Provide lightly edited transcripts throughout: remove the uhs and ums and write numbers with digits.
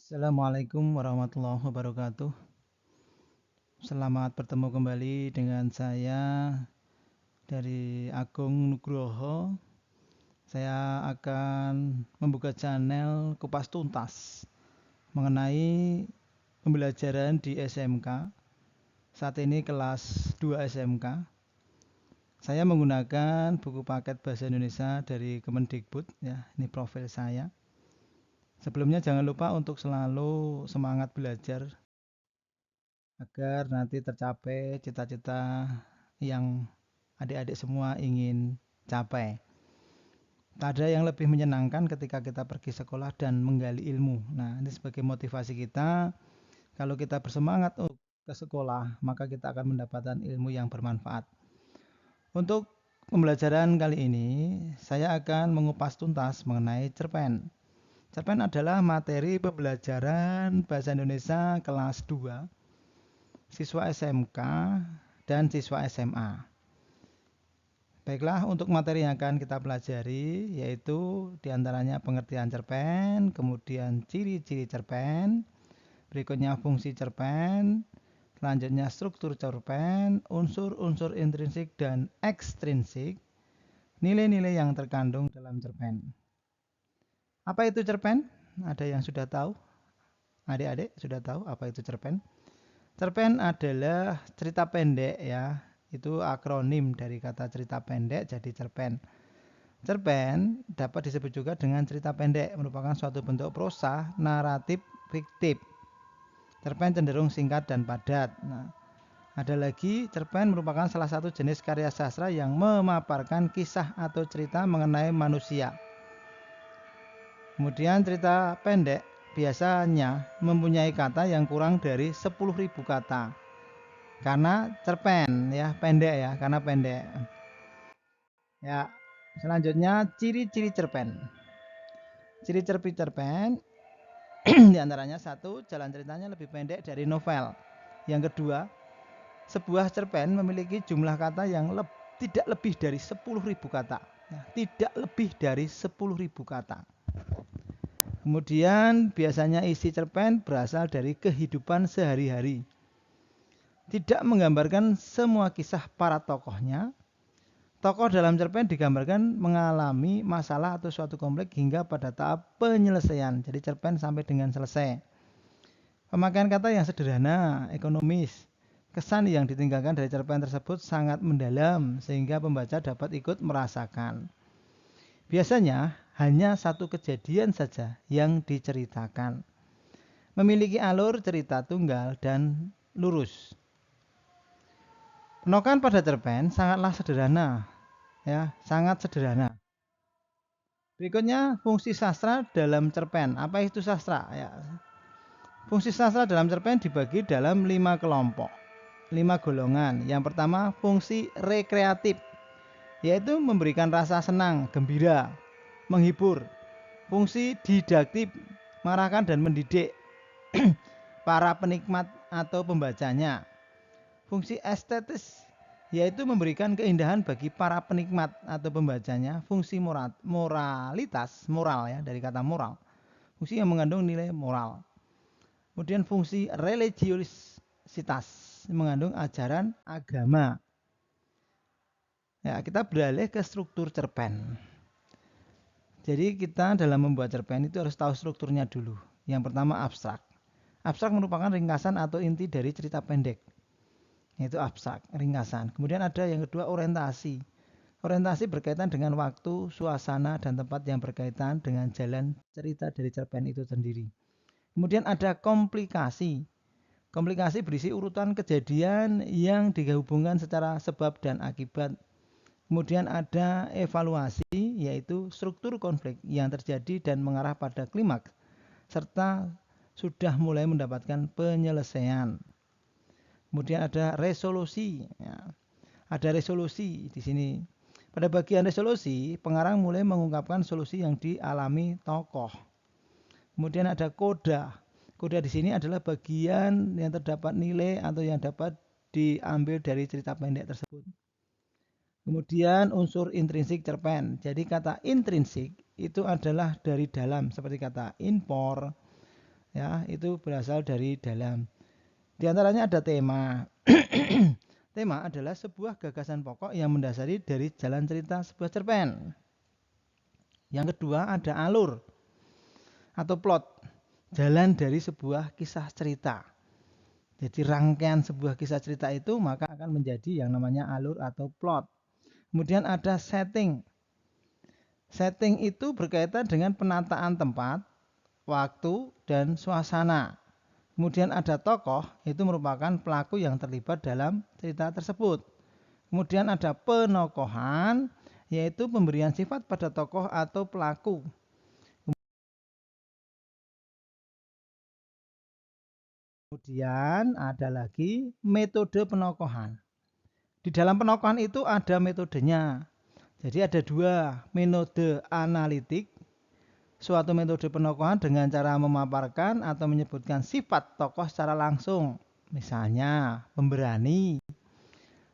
Assalamualaikum warahmatullahi wabarakatuh. Selamat bertemu kembali dengan saya dari Agung Nugroho. Saya akan membuka channel Kupas Tuntas mengenai pembelajaran di SMK. Saat ini kelas 2 SMK. Saya menggunakan buku paket Bahasa Indonesia dari Kemendikbud ya. Ini profil saya. Sebelumnya jangan lupa untuk selalu semangat belajar agar nanti tercapai cita-cita yang adik-adik semua ingin capai. Tak ada yang lebih menyenangkan ketika kita pergi sekolah dan menggali ilmu. Nah, ini sebagai motivasi kita, kalau kita bersemangat untuk ke sekolah, maka kita akan mendapatkan ilmu yang bermanfaat. Untuk pembelajaran kali ini, saya akan mengupas tuntas mengenai cerpen. Cerpen adalah materi pembelajaran Bahasa Indonesia kelas 2 siswa SMK dan siswa SMA. Baiklah, untuk materi yang akan kita pelajari yaitu diantaranya pengertian cerpen, kemudian ciri-ciri cerpen, berikutnya fungsi cerpen, selanjutnya struktur cerpen, unsur-unsur intrinsik dan ekstrinsik, nilai-nilai yang terkandung dalam cerpen. Apa itu cerpen? Ada yang sudah tahu? Adik-adik sudah tahu apa itu cerpen? Cerpen adalah cerita pendek ya. Itu akronim dari kata cerita pendek jadi cerpen. Cerpen dapat disebut juga dengan cerita pendek, merupakan suatu bentuk prosa naratif fiktif. Cerpen cenderung singkat dan padat. Nah, ada lagi cerpen merupakan salah satu jenis karya sastra yang memaparkan kisah atau cerita mengenai manusia. Kemudian cerita pendek biasanya mempunyai kata yang kurang dari 10.000 kata. Karena cerpen ya, pendek ya, karena pendek. Ya, selanjutnya ciri-ciri cerpen. Ciri-ciri cerpen diantaranya satu, jalan ceritanya lebih pendek dari novel. Yang kedua, sebuah cerpen memiliki jumlah kata yang tidak lebih dari 10.000 kata. Ya, tidak lebih dari 10.000 kata. Kemudian biasanya isi cerpen berasal dari kehidupan sehari-hari. Tidak menggambarkan semua kisah para tokohnya. Tokoh dalam cerpen digambarkan mengalami masalah atau suatu konflik hingga pada tahap penyelesaian. Jadi cerpen sampai dengan selesai. Pemakaian kata yang sederhana, ekonomis. Kesan yang ditinggalkan dari cerpen tersebut sangat mendalam sehingga pembaca dapat ikut merasakan. Biasanya hanya satu kejadian saja yang diceritakan. Memiliki alur cerita tunggal dan lurus. Penokan pada cerpen sangatlah sederhana, ya, sangat sederhana. Berikutnya fungsi sastra dalam cerpen. Apa itu sastra? Ya. Fungsi sastra dalam cerpen dibagi dalam 5 kelompok, 5 golongan. Yang pertama fungsi rekreatif, yaitu memberikan rasa senang, gembira, menghibur. Fungsi didaktif, mengarahkan dan mendidik para penikmat atau pembacanya. Fungsi estetis, yaitu memberikan keindahan bagi para penikmat atau pembacanya. Fungsi moralitas, moral ya, dari kata moral, fungsi yang mengandung nilai moral. Kemudian fungsi religiositas, mengandung ajaran agama. Ya, kita beralih ke struktur cerpen. Jadi kita dalam membuat cerpen itu harus tahu strukturnya dulu. Yang pertama abstrak. Abstrak merupakan ringkasan atau inti dari cerita pendek. Itu abstrak, ringkasan. Kemudian ada yang kedua orientasi. Orientasi berkaitan dengan waktu, suasana, dan tempat yang berkaitan dengan jalan cerita dari cerpen itu sendiri. Kemudian ada komplikasi. Komplikasi berisi urutan kejadian yang dihubungkan secara sebab dan akibat. Kemudian ada evaluasi, yaitu struktur konflik yang terjadi dan mengarah pada klimaks, serta sudah mulai mendapatkan penyelesaian. Kemudian ada resolusi. Ya. Ada resolusi di sini. Pada bagian resolusi, pengarang mulai mengungkapkan solusi yang dialami tokoh. Kemudian ada koda. Koda di sini adalah bagian yang terdapat nilai atau yang dapat diambil dari cerita pendek tersebut. Kemudian unsur intrinsik cerpen. Jadi kata intrinsik itu adalah dari dalam, seperti kata impor, Ya, itu berasal dari dalam. Di antaranya ada tema. Tema adalah sebuah gagasan pokok yang mendasari dari jalan cerita sebuah cerpen. Yang kedua ada alur atau plot, jalan dari sebuah kisah cerita. Jadi rangkaian sebuah kisah cerita itu maka akan menjadi yang namanya alur atau plot. Kemudian ada setting. Setting itu berkaitan dengan penataan tempat, waktu, dan suasana. Kemudian ada tokoh, itu merupakan pelaku yang terlibat dalam cerita tersebut. Kemudian ada penokohan, yaitu pemberian sifat pada tokoh atau pelaku. Kemudian ada lagi metode penokohan. Di dalam penokohan itu ada metodenya. Jadi ada dua, metode analitik, suatu metode penokohan dengan cara memaparkan atau menyebutkan sifat tokoh secara langsung. Misalnya pemberani,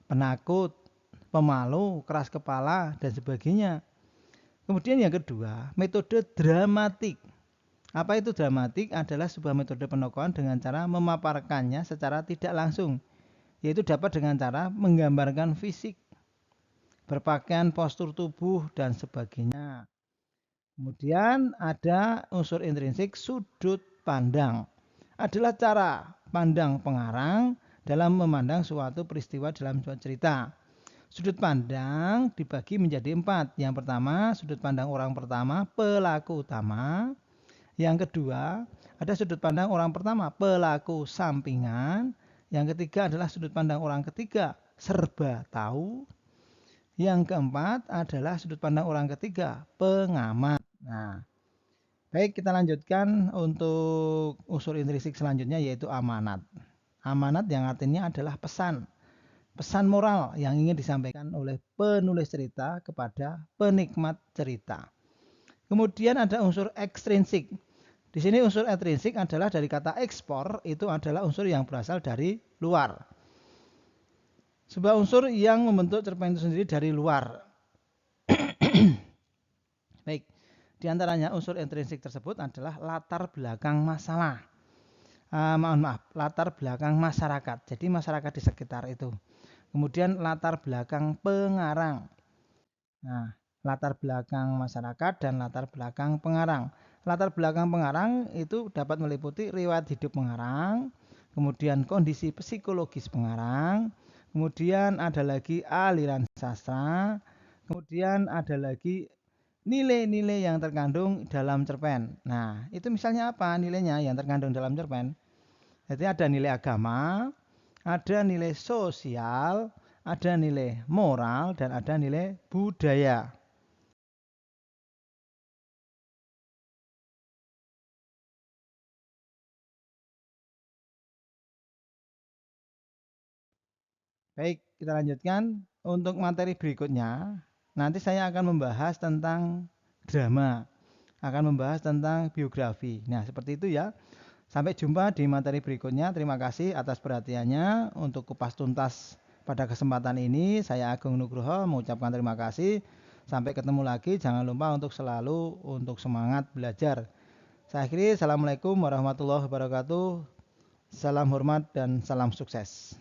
penakut, pemalu, keras kepala, dan sebagainya. Kemudian yang kedua, metode dramatik. Apa itu dramatik? Adalah sebuah metode penokohan dengan cara memaparkannya secara tidak langsung, yaitu dapat dengan cara menggambarkan fisik, berpakaian, postur tubuh, dan sebagainya. Kemudian ada unsur intrinsik, sudut pandang. Adalah cara pandang pengarang dalam memandang suatu peristiwa dalam suatu cerita. Sudut pandang dibagi menjadi 4. Yang pertama, sudut pandang orang pertama, pelaku utama. Yang kedua, ada sudut pandang orang pertama, pelaku sampingan. Yang ketiga adalah sudut pandang orang ketiga, serba tahu. Yang keempat adalah sudut pandang orang ketiga, pengamat. Nah, baik, kita lanjutkan untuk unsur intrinsik selanjutnya, yaitu amanat. Amanat yang artinya adalah pesan. Pesan moral yang ingin disampaikan oleh penulis cerita kepada penikmat cerita. Kemudian ada unsur ekstrinsik. Di sini unsur ekstrinsik adalah dari kata ekspor, itu adalah unsur yang berasal dari luar. Sebuah unsur yang membentuk cerpen itu sendiri dari luar. Baik, di antaranya unsur intrinsik tersebut adalah latar belakang masalah. Latar belakang masyarakat. Jadi masyarakat di sekitar itu. Kemudian latar belakang pengarang. Nah, latar belakang masyarakat dan latar belakang pengarang. Latar belakang pengarang itu dapat meliputi riwayat hidup pengarang, kemudian kondisi psikologis pengarang, kemudian ada lagi aliran sastra, kemudian ada lagi nilai-nilai yang terkandung dalam cerpen. Nah, itu misalnya apa nilainya yang terkandung dalam cerpen? Jadi ada nilai agama, ada nilai sosial, ada nilai moral, dan ada nilai budaya. Baik, kita lanjutkan. Untuk materi berikutnya, nanti saya akan membahas tentang drama, akan membahas tentang biografi. Nah, seperti itu ya. Sampai jumpa di materi berikutnya. Terima kasih atas perhatiannya. Untuk kupas tuntas pada kesempatan ini, saya Agung Nugroho mengucapkan terima kasih. Sampai ketemu lagi. Jangan lupa untuk selalu untuk semangat belajar. Saya akhiri. Assalamualaikum warahmatullahi wabarakatuh. Salam hormat dan salam sukses.